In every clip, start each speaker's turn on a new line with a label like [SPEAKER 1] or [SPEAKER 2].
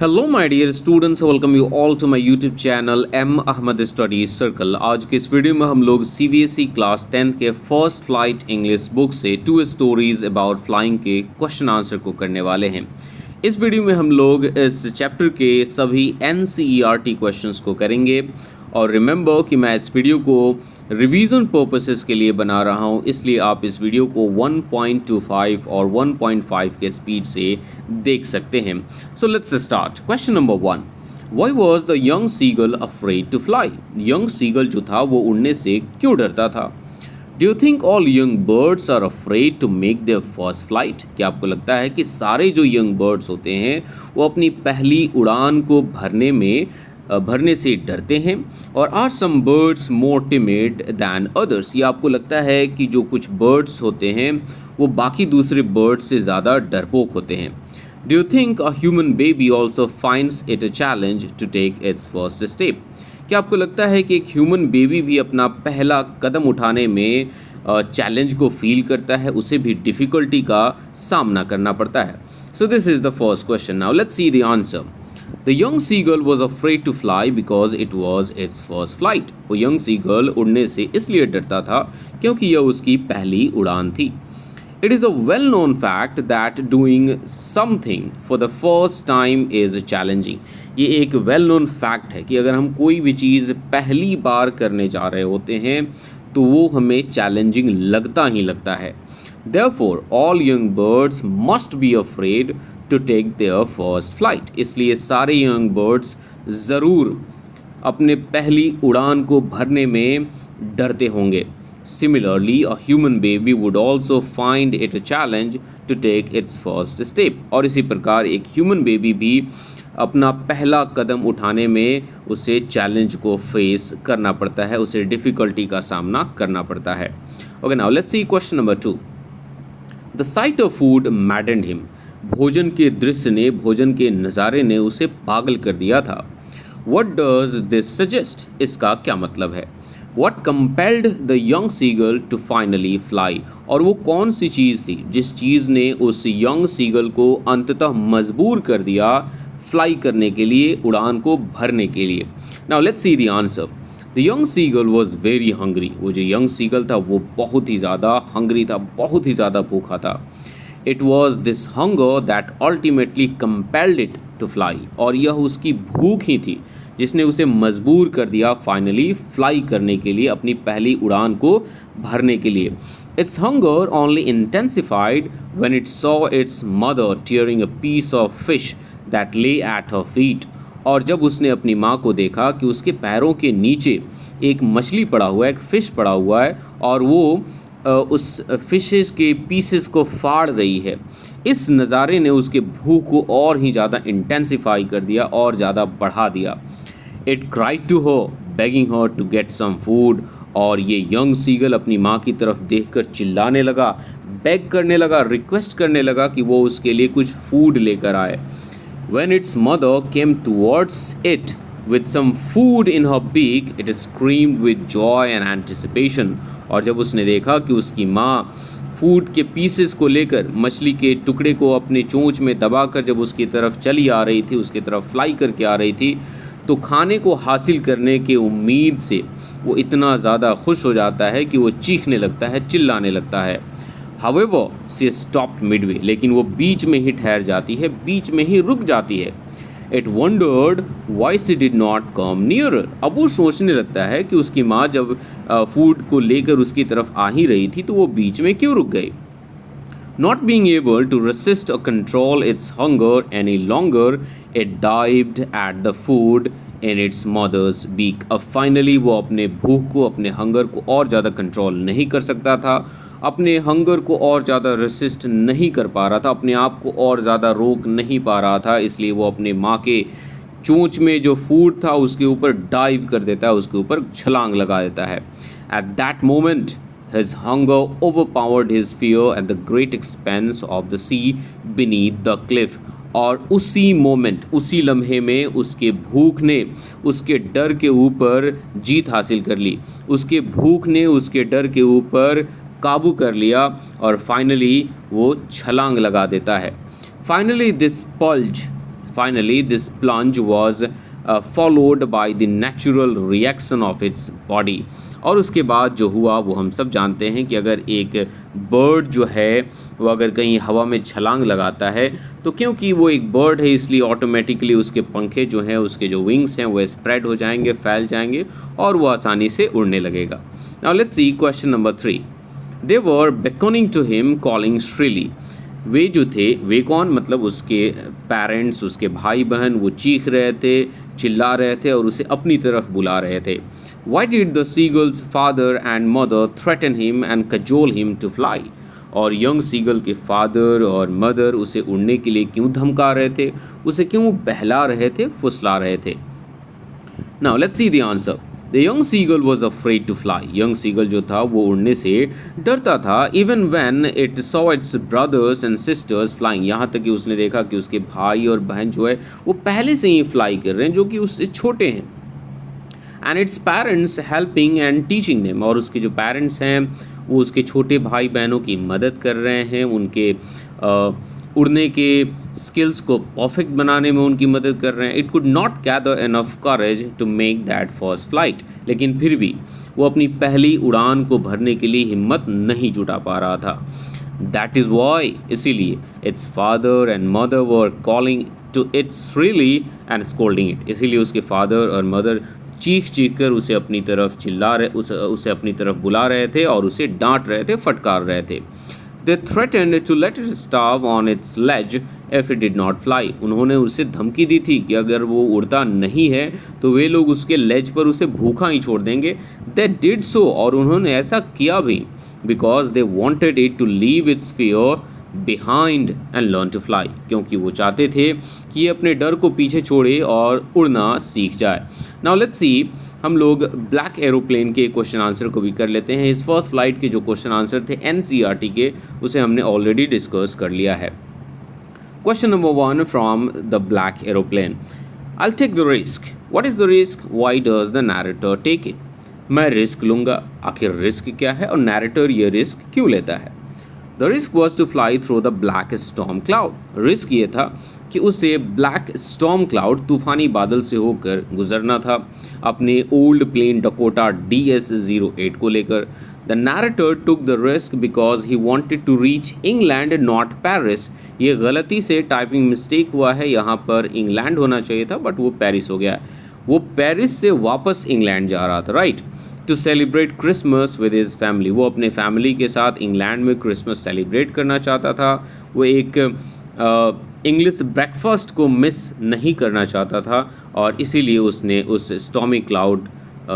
[SPEAKER 1] Hello my dear students, welcome you all to my YouTube channel M Ahmad study circle. आज के इस video में हम लोग सीबीएसई क्लास 10th के फर्स्ट फ्लाइट इंग्लिश बुक से 2 स्टोरीज अबाउट फ्लाइंग के क्वेश्चन आंसर को करने वाले हैं। इस वीडियो में हम लोग इस चैप्टर के सभी एनसीईआरटी क्वेश्चंस को करेंगे और रिमेंबर कि मैं इस वीडियो को रिवीजन पर्पसेस के लिए बना रहा हूं, इसलिए आप इस वीडियो को 1.25 और 1.5 के स्पीड से देख सकते हैं। So let's start. Question number 1, why was the young seagull afraid to fly? Young seagull जो था वो उड़ने से क्यों डरता था? Do you think all young birds are afraid to make their first flight? क्या आपको लगता है कि सारे जो यंग बर्ड्स होते हैं वो अपनी पहली उड़ान को भरने से डरते हैं? और are some birds more timid than others? या आपको लगता है कि जो कुछ बर्ड्स होते हैं वो बाकी दूसरे बर्ड्स से ज़्यादा डरपोक होते हैं? Do you think a human baby also finds it a challenge to take its first step? क्या आपको लगता है कि एक ह्यूमन बेबी भी अपना पहला कदम उठाने में चैलेंज को फील करता है, उसे भी डिफ़िकल्टी का सामना करना पड़ता है? So this is the first question. Now let's see the answer. The young seagull was afraid to fly because it was its first flight. वो young seagull उड़ने से इसलिए डरता था क्योंकि यह उसकी पहली उड़ान थी। It is a well-known fact that doing something for the first time is challenging. ये एक well-known fact है कि अगर हम कोई भी चीज़ पहली बार करने जा रहे होते हैं तो वो हमें challenging लगता ही लगता है। Therefore, all young birds must be afraid to take their first flight. इसलिए सारे यंग बर्ड्स ज़रूर अपने पहली उड़ान को भरने में डरते होंगे। Similarly a human baby would also find it a challenge to take its first step. और इसी प्रकार एक ह्यूमन बेबी भी अपना पहला कदम उठाने में उसे चैलेंज को फेस करना पड़ता है, उसे डिफ़िकल्टी का सामना करना पड़ता है। Okay, now let's see question number 2। The site of food मैडेंड him. भोजन के दृश्य ने, भोजन के नज़ारे ने उसे पागल कर दिया था। What does this suggest? इसका क्या मतलब है? What compelled the young seagull to finally fly? और वो कौन सी चीज़ थी जिस चीज़ ने उस यंग सीगल को अंततः मजबूर कर दिया फ्लाई करने के लिए, उड़ान को भरने के लिए? Now let's see the answer. The young seagull was very hungry. वो जो यंग सीगल था वो बहुत ही ज़्यादा हंग्री था, बहुत ही ज़्यादा भूखा था। It was this hunger that ultimately compelled it to fly. और यह उसकी भूख ही थी जिसने उसे मजबूर कर दिया फाइनली फ्लाई करने के लिए, अपनी पहली उड़ान को भरने के लिए। Its hunger only intensified when it saw its mother tearing a piece of fish that lay at her feet. और जब उसने अपनी माँ को देखा कि उसके पैरों के नीचे एक मछली पड़ा हुआ है, एक फ़िश पड़ा हुआ है और वो उस फिशेस के पीसेस को फाड़ रही है, इस नज़ारे ने उसके भूख को और ही ज़्यादा इंटेंसिफाई कर दिया और ज़्यादा बढ़ा दिया। It cried to her begging her to get some food. और ये यंग सीगल अपनी माँ की तरफ देखकर चिल्लाने लगा, बेग करने लगा, रिक्वेस्ट करने लगा कि वो उसके लिए कुछ फूड लेकर आए। When its mother came towards it with some food in her beak, it screamed with joy and anticipation. और जब उसने देखा कि उसकी माँ फूड के पीसेस को लेकर, मछली के टुकड़े को अपने चोंच में दबाकर जब उसकी तरफ चली आ रही थी, उसकी तरफ फ्लाई करके आ रही थी, तो खाने को हासिल करने के उम्मीद से वो इतना ज़्यादा खुश हो जाता है कि वो चीखने लगता है, चिल्लाने लगता है। However, she stopped midway. लेकिन वो बीच में ही ठहर जाती है, बीच में ही रुक जाती है। It wondered why she did not come nearer. अब वो सोचने लगता है कि उसकी माँ जब फूड को लेकर उसकी तरफ आ ही रही थी तो वो बीच में क्यों रुक गई? Not being able to resist or control its hunger any longer, it dived at the food in its mother's beak. अब फाइनली वो अपने भूख को, अपने हंगर को और ज़्यादा कंट्रोल नहीं कर सकता था, अपने हंगर को और ज़्यादा रेसिस्ट नहीं कर पा रहा था, अपने आप को और ज़्यादा रोक नहीं पा रहा था, इसलिए वो अपने माँ के चोंच में जो फूड था उसके ऊपर डाइव कर देता है, उसके ऊपर छलांग लगा देता है। At that moment his hunger overpowered his fear at the great expanse of the sea beneath the cliff. और उसी मोमेंट, उसी लम्हे में उसके भूख ने उसके डर के ऊपर जीत हासिल कर ली, उसके भूख ने उसके डर के ऊपर काबू कर लिया और फाइनली वो छलांग लगा देता है। Finally this plunge Finally, this plunge was followed by the natural reaction of its body. और उसके बाद जो हुआ वो हम सब जानते हैं कि अगर एक बर्ड जो है वो अगर कहीं हवा में छलांग लगाता है तो क्योंकि वो एक बर्ड है इसलिए ऑटोमेटिकली उसके पंखे जो हैं, उसके जो विंग्स हैं वो स्प्रेड हो जाएंगे, फैल जाएंगे और वो आसानी से उड़ने लगेगा. Now let's see question number 3. They were beckoning to him calling shrilly. वे जो थे, वे कौन, मतलब उसके पेरेंट्स, उसके भाई बहन, वो चीख रहे थे, चिल्ला रहे थे और उसे अपनी तरफ बुला रहे थे. Why did the seagull's father and mother threaten him and cajole him to fly? और यंग सीगल के फादर और मदर उसे उड़ने के लिए क्यों धमका रहे थे, उसे क्यों बहला रहे थे, फुसला रहे थे. Now let's see the answer. The young seagull was afraid to fly. Young seagull जो था वो उड़ने से डरता था. Even when it saw its brothers and sisters flying. यहाँ तक कि उसने देखा कि उसके भाई और बहन जो है वो पहले से ही फ्लाई कर रहे हैं, जो कि उससे छोटे हैं. And its parents helping and teaching them. और उसके जो पेरेंट्स हैं वो उसके छोटे भाई बहनों की मदद कर रहे हैं, उनके उड़ने के स्किल्स को परफेक्ट बनाने में उनकी मदद कर रहे हैं. It could not gather enough courage to make that first flight. लेकिन फिर भी वो अपनी पहली उड़ान को भरने के लिए हिम्मत नहीं जुटा पा रहा था. दैट इज़ वाई, इसीलिए its father and mother were calling to its really and scolding it. इसीलिए उसके फादर और मदर चीख चीख कर उसे अपनी तरफ उसे अपनी तरफ बुला रहे थे और उसे डांट रहे थे, फटकार रहे थे. They threatened to let it starve on its ledge if it did not fly. उन्होंने उसे धमकी दी थी कि अगर वो उड़ता नहीं है तो वे लोग उसके लेज पर उसे भूखा ही छोड़ देंगे. They did so, और उन्होंने ऐसा किया भी, because they wanted it to leave its fear behind and learn to fly. क्योंकि वो चाहते थे कि ये अपने डर को पीछे छोड़े और उड़ना सीख जाए. Now let's see, हम लोग ब्लैक एरोप्लेन के क्वेश्चन आंसर को भी कर लेते हैं. इस फर्स्ट फ्लाइट के जो क्वेश्चन आंसर थे एनसीईआरटी के, उसे हमने ऑलरेडी डिस्कस कर लिया है. Question number 1 from the black aeroplane. I take the risk. What is the risk? Why does the narrator take it? मैं रिस्क लूँगा. आखिर रिस्क क्या है और नैरेटर ये रिस्क क्यों लेता है? The risk was to fly through the black storm cloud. Risk ये था कि उसे ब्लैक स्टॉर्म क्लाउड, तूफानी बादल से होकर गुजरना था अपने ओल्ड प्लेन डकोटा DS-08 को लेकर. The narrator took the risk because he wanted to reach England not Paris. ये गलती से टाइपिंग मिस्टेक हुआ है, यहाँ पर इंग्लैंड होना चाहिए था बट वो पेरिस हो गया. वो पेरिस से वापस इंग्लैंड जा रहा था, right, to celebrate Christmas with his family. वो अपने फैमिली के साथ इंग्लैंड में क्रिसमस सेलिब्रेट करना चाहता था. वो एक इंग्लिश ब्रेकफास्ट को मिस नहीं करना चाहता था और इसीलिए उसने उस स्टॉर्मी क्लाउड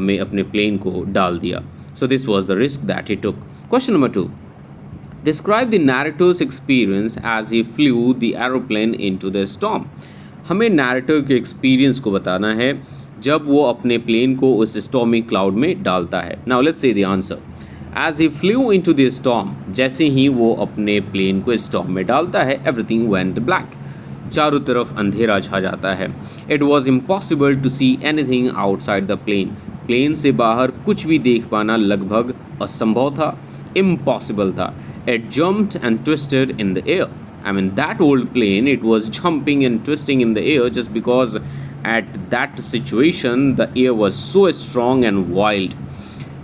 [SPEAKER 1] में अपने प्लेन को डाल दिया. So this was the risk that he took. Question number 2. Describe the narrator's experience as he flew the aeroplane into the storm. हमें नैरेटर के एक्सपीरियंस को बताना है जब वो अपने प्लेन को उस स्टॉर्मी क्लाउड में डालता है. Now let's see the answer. As he flew into the storm, जैसे ही वो अपने प्लेन को स्टॉर्म में डालता है, everything went black. चारों तरफ अंधेरा छा जाता है. It was impossible to see anything outside the plane. Plane से बाहर कुछ भी देख पाना लगभग असंभव था, impossible था. It jumped and twisted in the air. I mean, that old plane, it was jumping and twisting in the air just because at that situation the air was so strong and wild.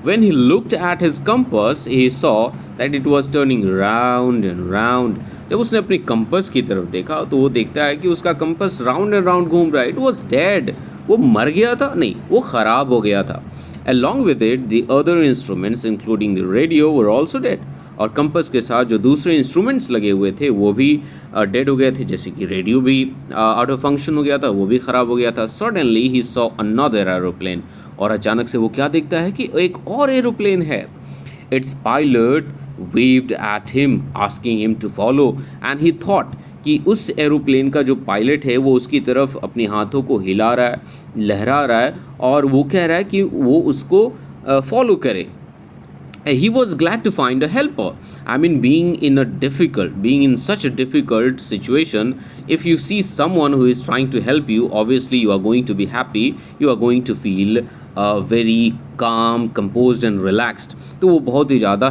[SPEAKER 1] When he looked at his compass, he saw that it was turning round and round. जब उसने अपनी compass की तरफ देखा तो वो देखता है कि उसका कंपस राउंड एंड राउंड घूम रहा है. It was dead. वो मर गया था? नहीं, वो ख़राब हो गया था. Along with it, the other instruments, including the radio, were also dead. और कंपस के साथ जो दूसरे इंस्ट्रूमेंट्स लगे हुए थे वो भी डेड हो गए थे, जैसे कि रेडियो भी आउट ऑफ फंक्शन हो गया था, वो भी ख़राब हो गया था. Suddenly he saw another aeroplane. और अचानक से वो क्या देखता है कि एक और एरोप्लेन है. Its pilot waved at him, asking him to follow, and he thought कि उस एरोप्लेन का जो पायलट है वो उसकी तरफ अपने हाथों को हिला रहा है, लहरा रहा है और वो कह रहा है कि वो उसको फॉलो करे. He was glad to find a helper. I mean, being in such a difficult situation, if you see someone who is trying to help you, obviously you are going to be happy. You are going to feel very calm, composed and relaxed. तो वो बहुत ही ज़्यादा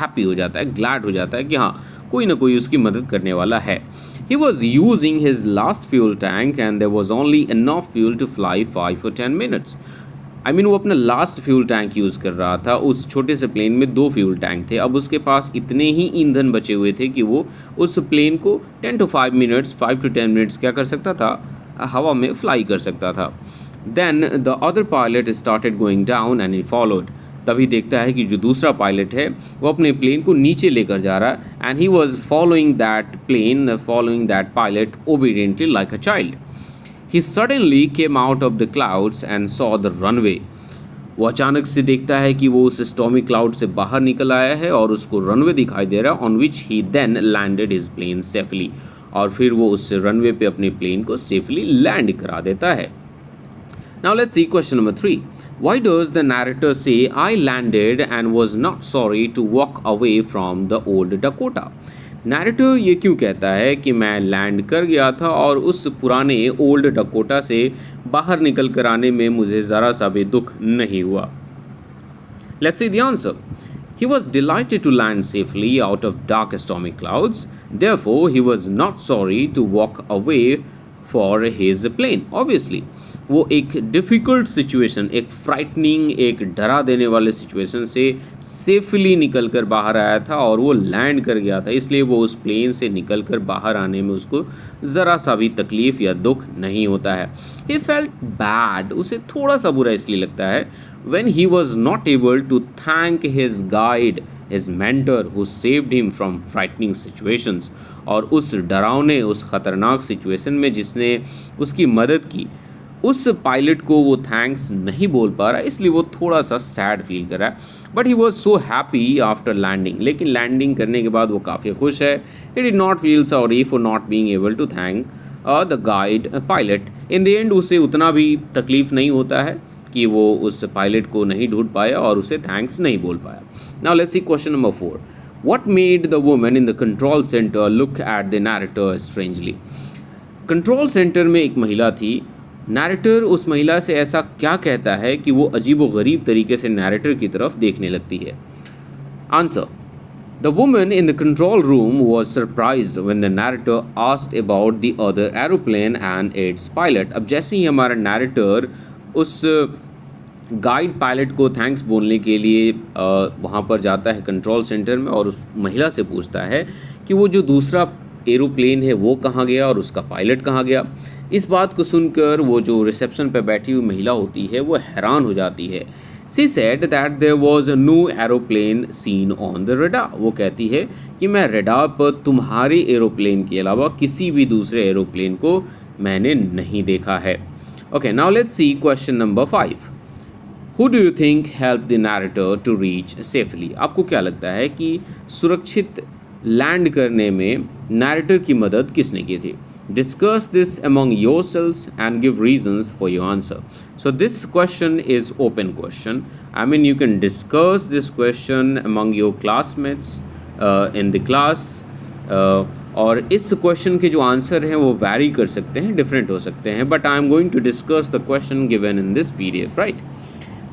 [SPEAKER 1] happy हो जाता है, glad हो जाता है कि हाँ, कोई ना कोई उसकी मदद करने वाला है. He was using his last fuel tank and there was only enough fuel to fly 5 or 10 minutes. I mean, वो अपना लास्ट फ्यूल टैंक यूज़ कर रहा था। उस छोटे से प्लेन में 2 फ्यूल टैंक थे। अब उसके पास इतने ही ईंधन बचे हुए थे कि वो उस प्लेन को 5 to 10 मिनट्स क्या कर सकता था, हवा में फ्लाई कर सकता था। Then the other pilot started going down and he followed. तभी देखता है कि जो दूसरा पायलट है वो अपने प्लेन को नीचे लेकर जा रहा है and he was following that pilot obediently like a child. He suddenly came out of the clouds and saw the runway. वो अचानक से देखता है कि वो उस स्टॉर्मी क्लाउड से बाहर निकल आया है और उसको रनवे दिखाई दे रहा है on which he then landed his plane safely. और फिर वो उस रनवे पे अपने प्लेन को सेफली लैंड करा देता है. Now let's see question number 3. Why does the narrator say I landed and was not sorry to walk away from the old Dakota? Narrator ये क्यों कहता है कि मैं लैंड कर गया था और उस पुराने ओल्ड डकोटा से बाहर निकल कर आने में मुझे ज़रा सा भी दुख नहीं हुआ? Let's see the answer. He was delighted to land safely out of dark stormy clouds. Therefore, he was not sorry to walk away for his plane. Obviously, वो एक डिफ़िकल्ट सिचुएशन, एक फ्राइटनिंग, एक डरा देने वाले सिचुएशन से safely निकल कर बाहर आया था और वो लैंड कर गया था, इसलिए वो उस प्लेन से निकल कर बाहर आने में उसको ज़रा सा भी तकलीफ़ या दुख नहीं होता है. ही फेल्ट बैड, उसे थोड़ा सा बुरा इसलिए लगता है when he was not able to thank his guide, his mentor who saved him from frightening situations. और उस डरावने, उस ख़तरनाक सिचुएशन में जिसने उसकी मदद की, उस पायलट को वो थैंक्स नहीं बोल पा रहा, इसलिए वो थोड़ा सा सैड फील कर रहा है. But he was so happy after landing, लेकिन लैंडिंग करने के बाद वो काफ़ी खुश है. He did not feel sorry for not being able to thank the guide pilot. In the end उसे उतना भी तकलीफ नहीं होता है कि वो उस पायलट को नहीं ढूंढ पाया और उसे थैंक्स नहीं बोल पाया. Now let's see question number 4. What made the woman in the control center look at the narrator strangely? Control centre में एक महिला थी. नैरेटर उस महिला से ऐसा क्या कहता है कि वो अजीबोगरीब तरीके से नैरेटर की तरफ देखने लगती है? Answer. The woman in the control room was surprised when the narrator asked about the other aeroplane and its pilot. अब जैसे ही हमारा नैरेटर उस गाइड पायलट को थैंक्स बोलने के लिए वहाँ पर जाता है कंट्रोल सेंटर में और उस महिला से पूछता है कि वो जो दूसरा एरोप्लेन है वो कहाँ गया और उसका पायलट कहाँ गया. इस बात को सुनकर वो जो रिसेप्शन पर बैठी हुई महिला होती है वो हैरान हो जाती है. She said that there was no aeroplane seen on the radar. वो कहती है कि मैं रडार पर तुम्हारे एरोप्लेन के अलावा किसी भी दूसरे एरोप्लेन को मैंने नहीं देखा है. Okay, now let's see question number 5. Who do you think helped the narrator to reach safely? आपको क्या लगता है कि सुरक्षित लैंड करने में नैरेटर की मदद किसने की थी? Discuss this among yourselves and give reasons for your answer. So this question is open question. I mean, you can discuss this question among your classmates in the class. और इस question के जो answer हैं वो vary कर सकते हैं, different हो सकते हैं. But I am going to discuss the question given in this PDF, right?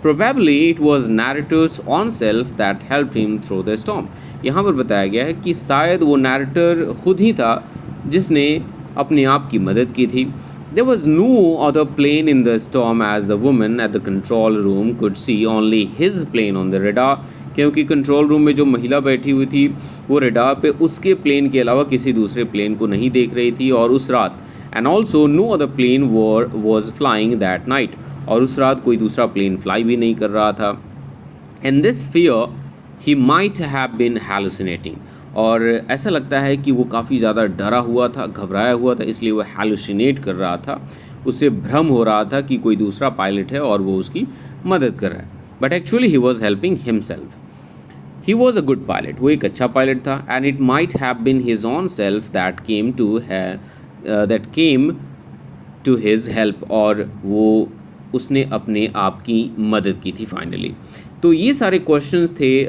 [SPEAKER 1] Probably it was narrator's own self that helped him through the storm. यहाँ पर बताया गया है कि शायद वो नैरेटर खुद ही था जिसने अपने आप की मदद की थी. There was no other plane in the storm as the woman at the control room could see only his plane on the radar. क्योंकि कंट्रोल रूम में जो महिला बैठी हुई थी वो रडार पे उसके प्लेन के अलावा किसी दूसरे प्लेन को नहीं देख रही थी और उस रात. And also no other plane was flying that night. और उस रात कोई दूसरा प्लेन फ्लाई भी नहीं कर रहा था. And this fear he might have been hallucinating. और ऐसा लगता है कि वो काफ़ी ज़्यादा डरा हुआ था, घबराया हुआ था, इसलिए वो हैलुसिनेट कर रहा था. उसे भ्रम हो रहा था कि कोई दूसरा पायलट है और वो उसकी मदद कर रहा है. But actually he was helping himself. He was a good pilot, वो एक अच्छा पायलट था. And it might have been his own self that came to his help. और वो उसने अपने आप की मदद की थी फाइनली. तो ये सारे क्वेश्चंस थे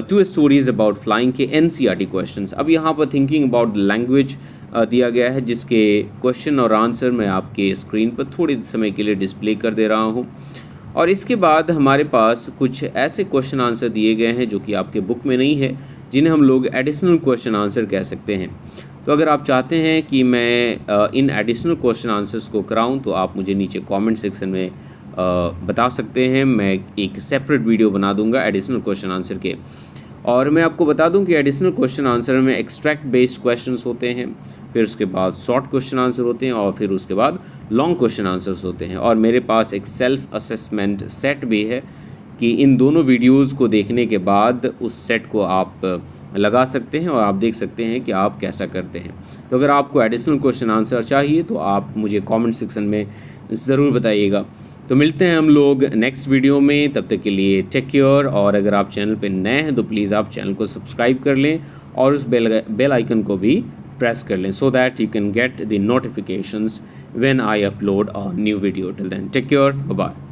[SPEAKER 1] टू स्टोरीज अबाउट फ्लाइंग के NCERT क्वेश्चंस. अब यहाँ पर थिंकिंग अबाउट लैंग्वेज दिया गया है जिसके क्वेश्चन और आंसर मैं आपके स्क्रीन पर थोड़े समय के लिए डिस्प्ले कर दे रहा हूँ. और इसके बाद हमारे पास कुछ ऐसे क्वेश्चन आंसर दिए गए हैं जो कि आपके बुक में नहीं है जिन्हें हम लोग एडिशनल क्वेश्चन आंसर कह सकते हैं। तो अगर आप चाहते हैं कि मैं इन एडिशनल क्वेश्चन आंसर्स को कराऊं तो आप मुझे नीचे कमेंट सेक्शन में बता सकते हैं। मैं एक सेपरेट वीडियो बना दूंगा एडिशनल क्वेश्चन आंसर के। और मैं आपको बता दूं कि एडिशनल क्वेश्चन आंसर में एक्सट्रैक्ट बेस्ड क्वेश्चंस होते हैं, फिर उसके बाद शॉर्ट क्वेश्चन आंसर होते हैं और फिर उसके बाद लॉन्ग क्वेश्चन आंसर्स होते हैं। और मेरे पास एक सेल्फ असेसमेंट सेट भी है कि इन दोनों वीडियोस को देखने के बाद उस सेट को आप लगा सकते हैं और आप देख सकते हैं कि आप कैसा करते हैं। तो अगर आपको एडिशनल क्वेश्चन आंसर चाहिए तो आप मुझे कमेंट सेक्शन में ज़रूर बताइएगा। तो मिलते हैं हम लोग नेक्स्ट वीडियो में, तब तक के लिए टेक केयर। और अगर आप चैनल पे नए हैं तो प्लीज़ आप चैनल को सब्सक्राइब कर लें और उस बेल आइकन को भी प्रेस कर लें, so that you can get the notifications when I upload a new video. Till then, take care, bye bye.